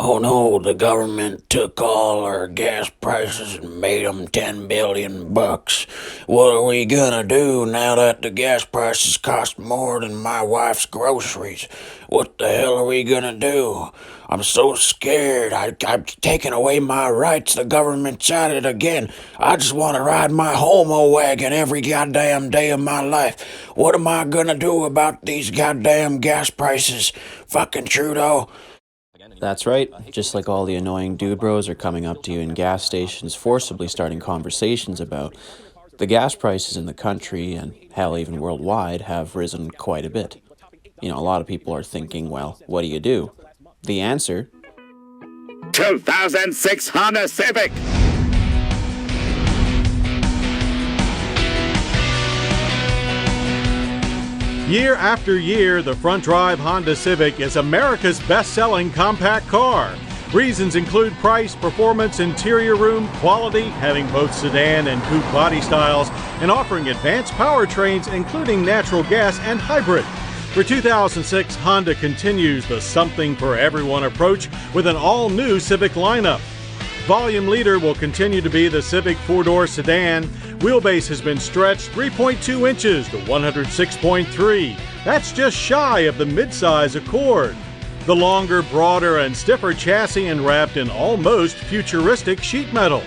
Oh no, the government took all our gas prices and made 'em 10 billion bucks. What are we gonna do now that the gas prices cost more than my wife's groceries? What the hell are we gonna do? I'm so scared. I'm taking away my rights. The government's at it again. I just want to ride my homo wagon every goddamn day of my life. What am I gonna do about these goddamn gas prices? Fucking Trudeau. That's right. Just like all the annoying dude bros are coming up to you in gas stations, forcibly starting conversations about the gas prices in the country and hell, even worldwide, have risen quite a bit. A lot of people are thinking, well, what do you do? The answer 2006 Honda Civic. Year after year, the front-drive Honda Civic is America's best-selling compact car. Reasons include price, performance, interior room, quality, having both sedan and coupe body styles, and offering advanced powertrains including natural gas and hybrid. For 2006, Honda continues the something-for-everyone approach with an all-new Civic lineup. Volume leader will continue to be the Civic four-door sedan. Wheelbase has been stretched 3.2 inches to 106.3. That's just shy of the midsize Accord. The longer, broader, and stiffer chassis and wrapped in almost futuristic sheet metal.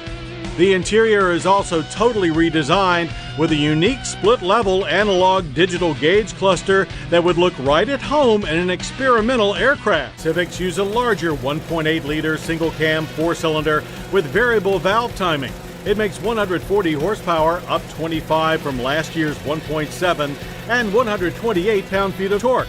The interior is also totally redesigned with a unique split-level analog digital gauge cluster that would look right at home in an experimental aircraft. Civics use a larger 1.8-liter single-cam four-cylinder with variable valve timing. It makes 140 horsepower, up 25 from last year's 1.7, and 128 pound-feet of torque.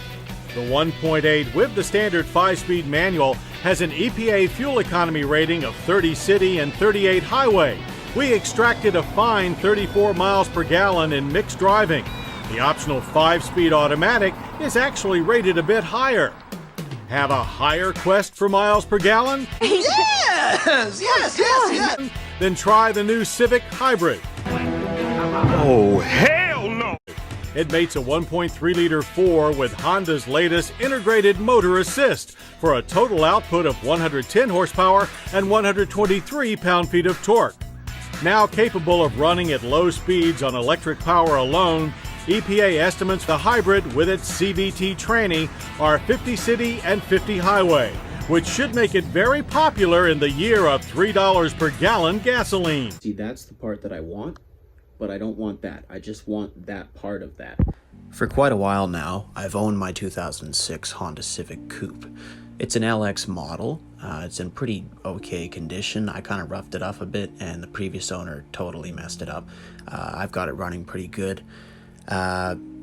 The 1.8 with the standard 5-speed manual has an EPA fuel economy rating of 30 city and 38 highway. We extracted a fine 34 miles per gallon in mixed driving. The optional 5-speed automatic is actually rated a bit higher. Have a higher quest for miles per gallon? Yes! Then try the new Civic Hybrid. Oh, hell no! It mates a 1.3-liter 4 with Honda's latest integrated motor assist for a total output of 110 horsepower and 123 pound-feet of torque. Now capable of running at low speeds on electric power alone, EPA estimates the hybrid with its CVT tranny are 50 city and 50 highway, which should make it very popular in the year of $3 per gallon gasoline. See, that's the part that I want, but I don't want that. I just want that part of that. For quite a while now, I've owned my 2006 Honda Civic Coupe. It's an LX model. It's in pretty okay condition. I kind of roughed it up a bit, and the previous owner totally messed it up. I've got it running pretty good.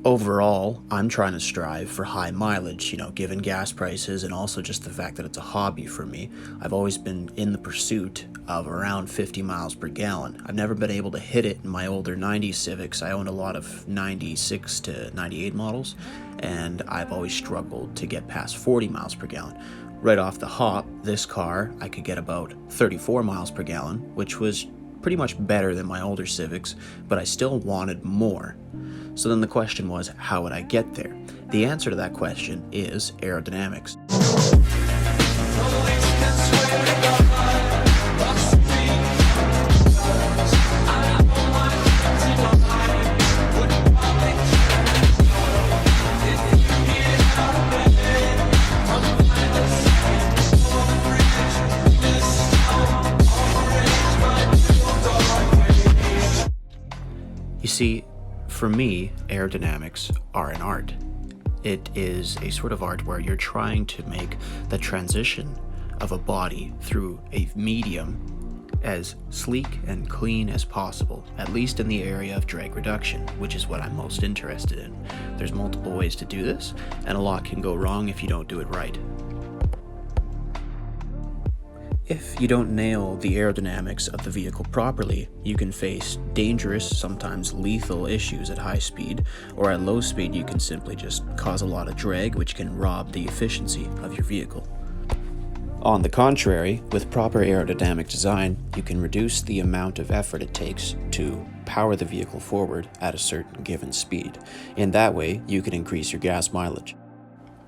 Overall, I'm trying to strive for high mileage, given gas prices and also just the fact that it's a hobby for me. I've always been in the pursuit of around 50 miles per gallon. I've never been able to hit it in my older 90s Civics. I owned a lot of 96 to 98 models, and I've always struggled to get past 40 miles per gallon. Right off the hop, this car, I could get about 34 miles per gallon, which was pretty much better than my older Civics, but I still wanted more. So then the question was, how would I get there? The answer to that question is aerodynamics. You see, for me, aerodynamics are an art. It is a sort of art where you're trying to make the transition of a body through a medium as sleek and clean as possible, at least in the area of drag reduction, which is what I'm most interested in. There's multiple ways to do this, and a lot can go wrong if you don't do it right. If you don't nail the aerodynamics of the vehicle properly, you can face dangerous, sometimes lethal issues at high speed, or at low speed you can simply just cause a lot of drag, which can rob the efficiency of your vehicle. On the contrary, with proper aerodynamic design, you can reduce the amount of effort it takes to power the vehicle forward at a certain given speed. In that way, you can increase your gas mileage.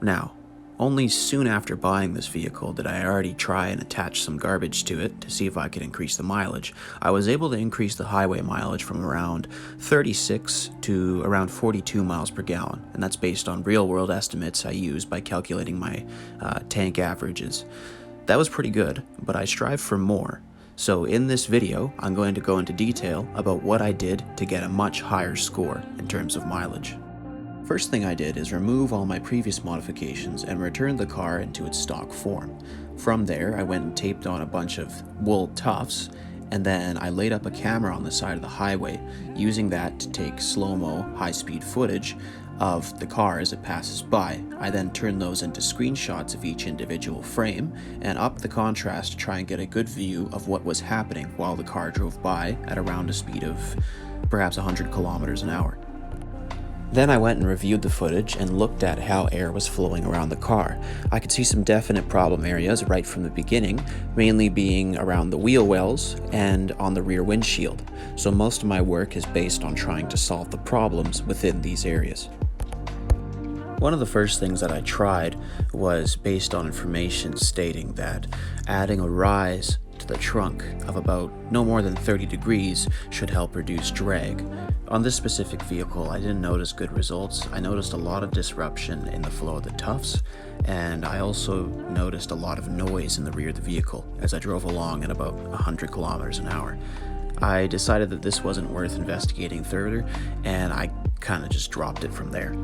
Now, Only soon after buying this vehicle did I already try and attach some garbage to it to see if I could increase the mileage. I was able to increase the highway mileage from around 36 to around 42 miles per gallon, and that's based on real-world estimates I used by calculating my tank averages. That was pretty good, but I strive for more. So in this video, I'm going to go into detail about what I did to get a much higher score in terms of mileage. First thing I did is remove all my previous modifications and return the car into its stock form. From there, I went and taped on a bunch of wool tufts, and then I laid up a camera on the side of the highway, using that to take slow-mo, high-speed footage of the car as it passes by. I then turned those into screenshots of each individual frame and upped the contrast to try and get a good view of what was happening while the car drove by at around a speed of perhaps 100 kilometers an hour. Then I went and reviewed the footage and looked at how air was flowing around the car. I could see some definite problem areas right from the beginning, mainly being around the wheel wells and on the rear windshield. So most of my work is based on trying to solve the problems within these areas. One of the first things that I tried was based on information stating that adding a rise to the trunk of about no more than 30 degrees should help reduce drag. On this specific vehicle, I didn't notice good results. I noticed a lot of disruption in the flow of the tufts, and I also noticed a lot of noise in the rear of the vehicle as I drove along at about 100 kilometers an hour. I decided that this wasn't worth investigating further, and I kind of just dropped it from there.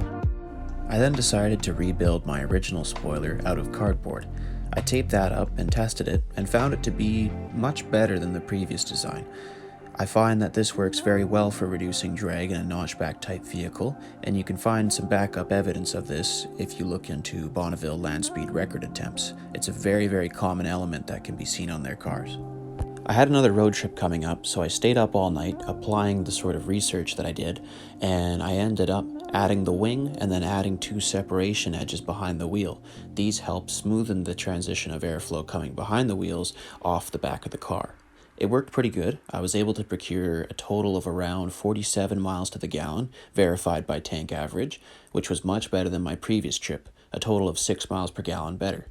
I then decided to rebuild my original spoiler out of cardboard. I taped that up and tested it and found it to be much better than the previous design. I find that this works very well for reducing drag in a notchback type vehicle, and you can find some backup evidence of this if you look into Bonneville land speed record attempts. It's a very, very common element that can be seen on their cars. I had another road trip coming up, so I stayed up all night applying the sort of research that I did, and I ended up adding the wing and then adding 2 separation edges behind the wheel. These help smoothen the transition of airflow coming behind the wheels off the back of the car. It worked pretty good. I was able to procure a total of around 47 miles to the gallon, verified by tank average, which was much better than my previous trip, a total of 6 miles per gallon better.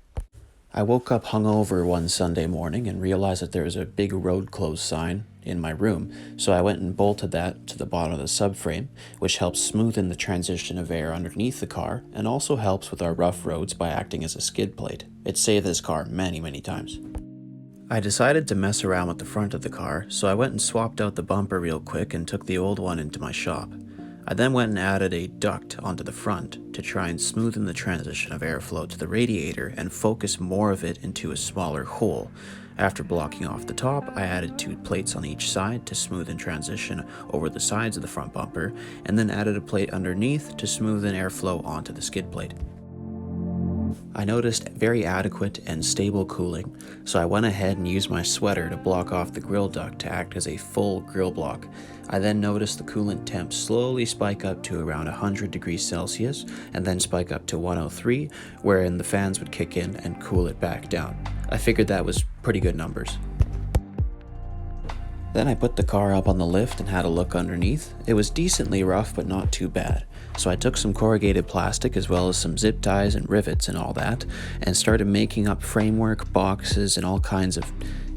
I woke up hungover one Sunday morning and realized that there was a big road closed sign in my room, so I went and bolted that to the bottom of the subframe, which helps smoothen the transition of air underneath the car and also helps with our rough roads by acting as a skid plate. It saved this car many, many times. I decided to mess around with the front of the car, so I went and swapped out the bumper real quick and took the old one into my shop. I then went and added a duct onto the front to try and smoothen the transition of airflow to the radiator and focus more of it into a smaller hole. After blocking off the top, I added 2 plates on each side to smoothen transition over the sides of the front bumper, and then added a plate underneath to smoothen airflow onto the skid plate. I noticed very adequate and stable cooling, so I went ahead and used my sweater to block off the grill duct to act as a full grill block. I then noticed the coolant temp slowly spike up to around 100 degrees Celsius and then spike up to 103, wherein the fans would kick in and cool it back down. I figured that was pretty good numbers. Then I put the car up on the lift and had a look underneath. It was decently rough but not too bad. So I took some corrugated plastic as well as some zip ties and rivets and all that, and started making up framework, boxes, and all kinds of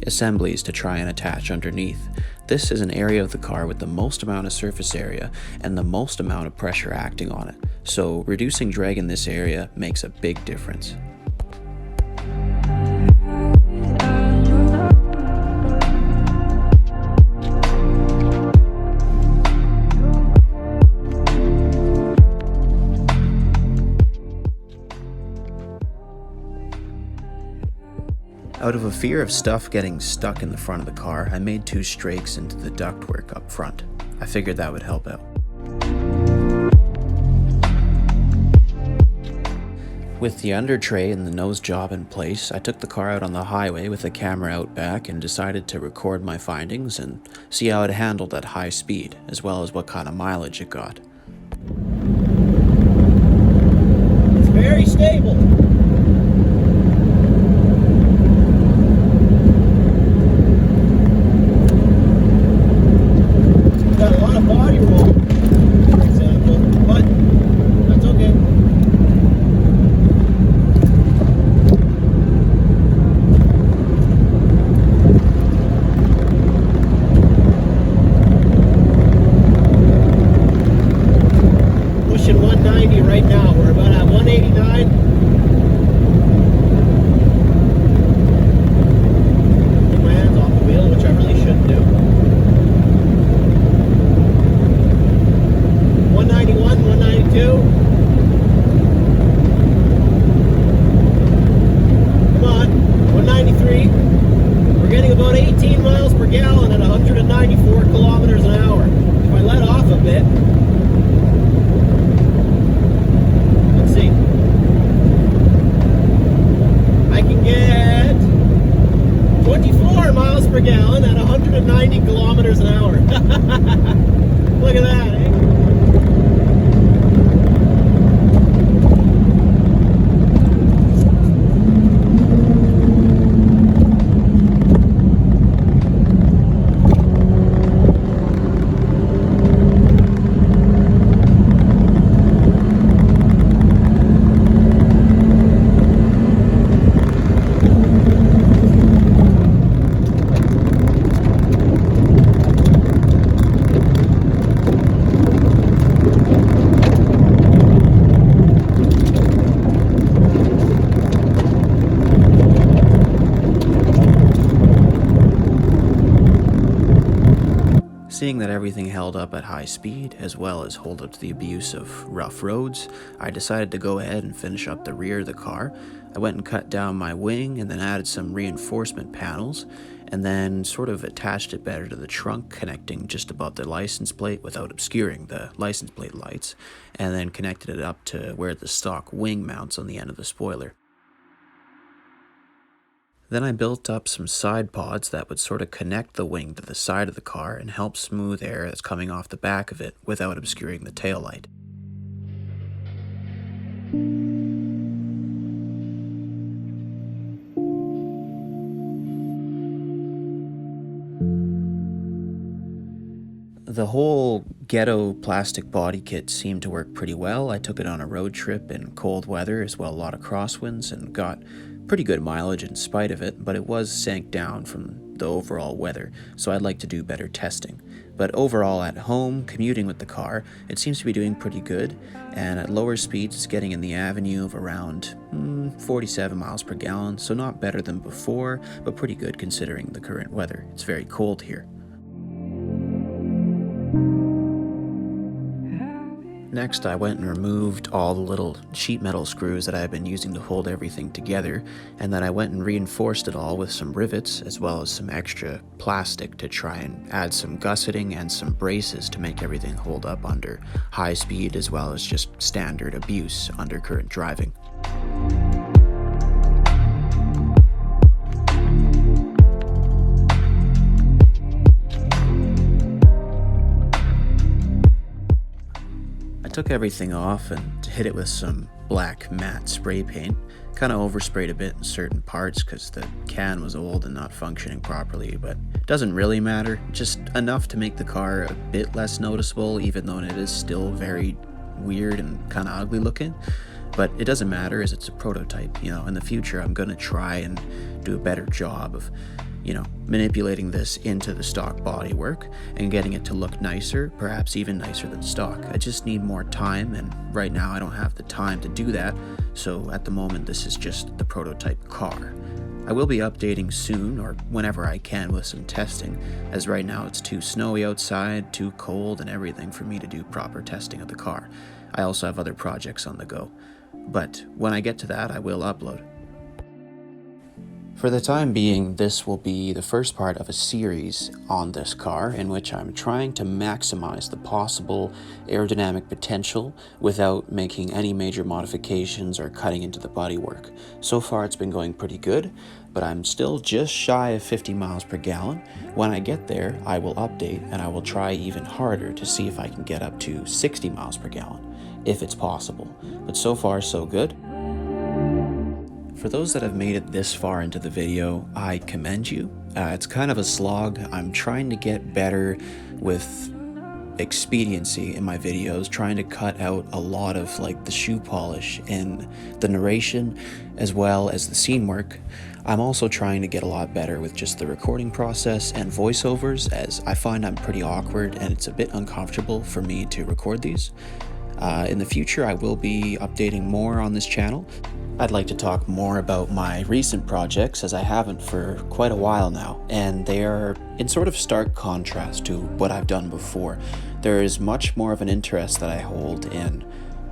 assemblies to try and attach underneath. This is an area of the car with the most amount of surface area and the most amount of pressure acting on it. So reducing drag in this area makes a big difference. Out of a fear of stuff getting stuck in the front of the car, I made 2 strakes into the ductwork up front. I figured that would help out. With the under tray and the nose job in place, I took the car out on the highway with the camera out back and decided to record my findings and see how it handled at high speed, as well as what kind of mileage it got. It's very stable. Got a lot of body roll, for example, but that's okay. getting about 18 miles per gallon at 194 kilometers an hour. If I let off a bit, let's see, I can get 24 miles per gallon at 190 kilometers an hour. Look at that, eh? Seeing that everything held up at high speed, as well as hold up to the abuse of rough roads, I decided to go ahead and finish up the rear of the car. I went and cut down my wing and then added some reinforcement panels, and then sort of attached it better to the trunk, connecting just above the license plate without obscuring the license plate lights, and then connected it up to where the stock wing mounts on the end of the spoiler. Then I built up some side pods that would sort of connect the wing to the side of the car and help smooth air that's coming off the back of it without obscuring the taillight. The whole ghetto plastic body kit seemed to work pretty well. I took it on a road trip in cold weather, as well as a lot of crosswinds, and got pretty good mileage in spite of it, but it was sank down from the overall weather, so I'd like to do better testing. But overall at home, commuting with the car, it seems to be doing pretty good, and at lower speeds it's getting in the avenue of around 47 miles per gallon, so not better than before, but pretty good considering the current weather. It's very cold here. Next, I went and removed all the little sheet metal screws that I had been using to hold everything together, and then I went and reinforced it all with some rivets, as well as some extra plastic to try and add some gusseting and some braces to make everything hold up under high speed, as well as just standard abuse under current driving. Took everything off and hit it with some black matte spray paint. Kind of oversprayed a bit in certain parts because the can was old and not functioning properly, but it doesn't really matter. Just enough to make the car a bit less noticeable, even though it is still very weird and kind of ugly looking. But it doesn't matter as it's a prototype. You know, in the future I'm going to try and do a better job of, you know, manipulating this into the stock bodywork and getting it to look nicer, perhaps even nicer than stock. I just need more time, and right now I don't have the time to do that, so at the moment this is just the prototype car. I will be updating soon, or whenever I can, with some testing, as right now it's too snowy outside, too cold and everything for me to do proper testing of the car. I also have other projects on the go, but when I get to that I will upload. For the time being, this will be the first part of a series on this car in which I'm trying to maximize the possible aerodynamic potential without making any major modifications or cutting into the bodywork. So far it's been going pretty good, but I'm still just shy of 50 miles per gallon. When I get there, I will update and I will try even harder to see if I can get up to 60 miles per gallon, if it's possible. But so far so good. For those that have made it this far into the video, I commend you. It's kind of a slog. I'm trying to get better with expediency in my videos, trying to cut out a lot of like the shoe polish in the narration as well as the scene work. I'm also trying to get a lot better with just the recording process and voiceovers, as I find I'm pretty awkward and it's a bit uncomfortable for me to record these. In the future, I will be updating more on this channel. I'd like to talk more about my recent projects, as I haven't for quite a while now, and they are in sort of stark contrast to what I've done before. There is much more of an interest that I hold in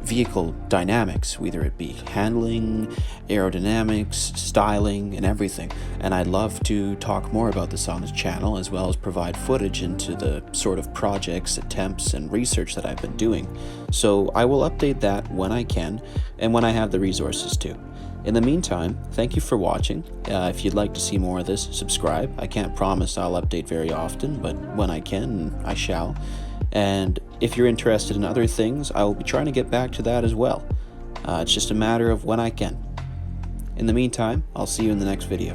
vehicle dynamics, whether it be handling, aerodynamics, styling, and everything. And I'd love to talk more about this on this channel, as well as provide footage into the sort of projects, attempts, and research that I've been doing. So I will update that when I can and when I have the resources to. In the meantime, thank you for watching. If you'd like to see more of this, subscribe. I can't promise I'll update very often, but when I can, I shall. And if you're interested in other things, I will be trying to get back to that as well. It's just a matter of when I can. In the meantime, I'll see you in the next video.